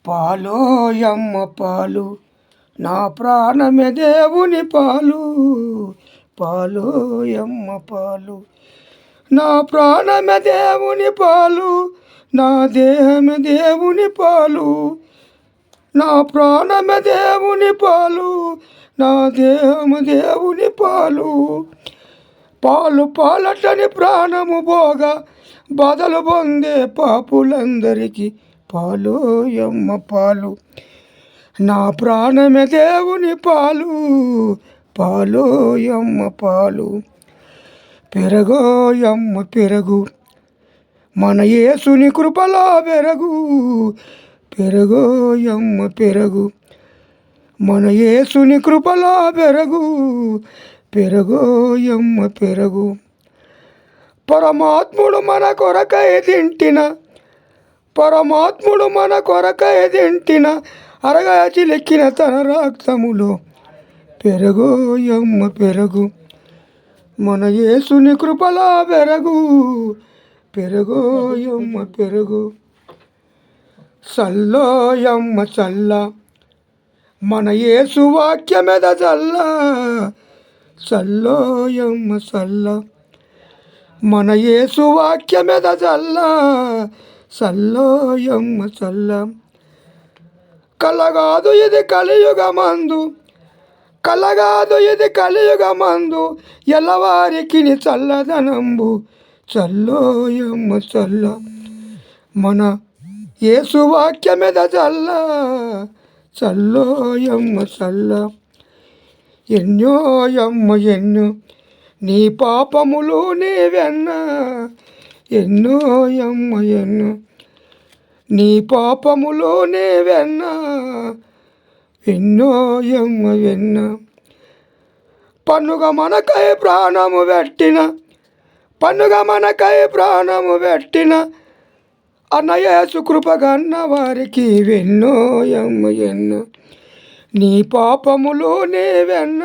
పాలోయమ్మ పాలు నా ప్రాణమే దేవుని పాలు. పాలోయమ్మ పాలు నా ప్రాణమే దేవుని పాలు. నా దేహమే దేవుని పాలు. నా ప్రాణమే దేవుని పాలు. నా దేహము దేవుని పాలు. పాలు పాలటని ప్రాణము పోగా బదలు పొందే పాపులందరికీ పాలోయమ్మ పాలు. నా ప్రాణమే దేవుని పాలు. పాలోయమ్మ పాలు. పెరగోయమ్మ పెరగు మన యేసుని కృపలో పెరగు. పెరగోయమ్మ పెరగు మన యేసుని కృపలో పెరగు. పెరగోయమ్మ పెరగు. పరమాత్ముడు మన కొరకై తింటిన పరమాత్ముడు మన కొరకై తింటిన అరగాచి లెక్కిన తన రక్తములో పెరగోయమ్మ పెరగు మన యేసుని కృపలో పెరగు. పెరగోయమ్మ పెరగు. చల్లోయమ్మ చల్ల మన యేసు వాక్యమెద చల్ల. చల్లోయమ్మ చల్ల మన యేసు వాక్యమెద చల్ల. చల్లోయమ్మ చల్ల. కలగాదు ఇది కలియుగమందు. కలగాదు ఇది కలియుగమందు. ఎల్లవారికి చల్లదనంబు. చల్లోయమ్మ చల్ల మన యేసు వాక్యమెద చల్ల. చల్లోయమ్మ చల్ల. ఎన్నోయమ్మ ఎన్నో నీ పాపములు నీవెన్న. ఎన్నోయమ్మ ఎన్నో నీ పాపములు నీవెన్న. ఎన్నోయమ్మ ఎన్న పన్నుగా మనకై ప్రాణము పెట్టిన పన్నుగా మనకై ప్రాణము పెట్టిన అన్నయేసు కృపగన్న వారికి వెన్నోయమ్మ ఎన్నో నీ పాపములు నీవెన్న.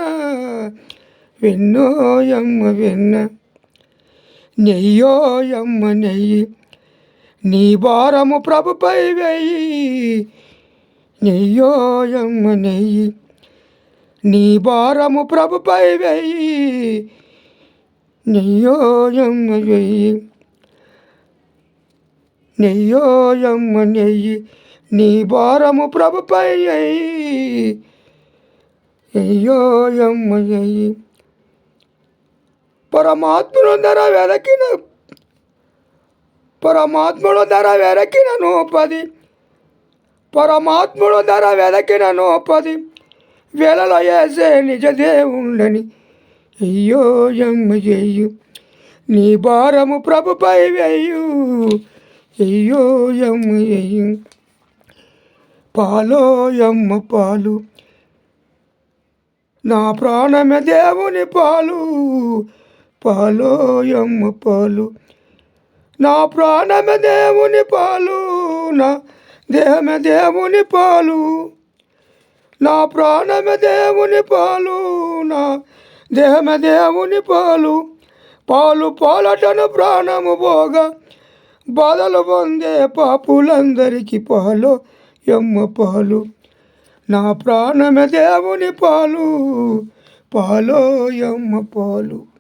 వెన్నోయమ్మ వెన్న నెయ్యోయమ్మ నెయ్యి నీ భారము ప్రభుపై వెయ్యి. నెయ్యోయమ్మ నెయ్యి నీ భారము ప్రభుపై వెయ్యి. నెయ్యోయమ్మ వెయ్యి. నెయ్యోయమ్మ నెయ్యి నీ భారము ప్రభుపై వెయ్యి. నెయ్యోయమ్మ నెయ్యి పరమాత్ముడు ధర వెరకిన నోపది. పరమాత్ముడు ధర వెదకిన నోపది. వేలలో వేసే నిజ దేవుండని అయ్యోయమ్మ చెయ్యు. నీ భారము ప్రభుపై వెయ్యు. అయ్యోయమ్మ చెయ్యు. పాలోయమ్మ పాలు నా ప్రాణమే దేవుని పాలు. పాలోయమ్మ పాలు నా ప్రాణమే దేవుని పాలు. నా దేహమే దేవుని పాలు. నా ప్రాణమే దేవుని పాలు. నా దేహమే దేవుని పాలు. పాలు పాలటను ప్రాణము పోగా బాధలు పొందే పాపులందరికీ పాలోయమ్మ పాలు. నా ప్రాణమే దేవుని పాలు. పాలోయమ్మ పాలు.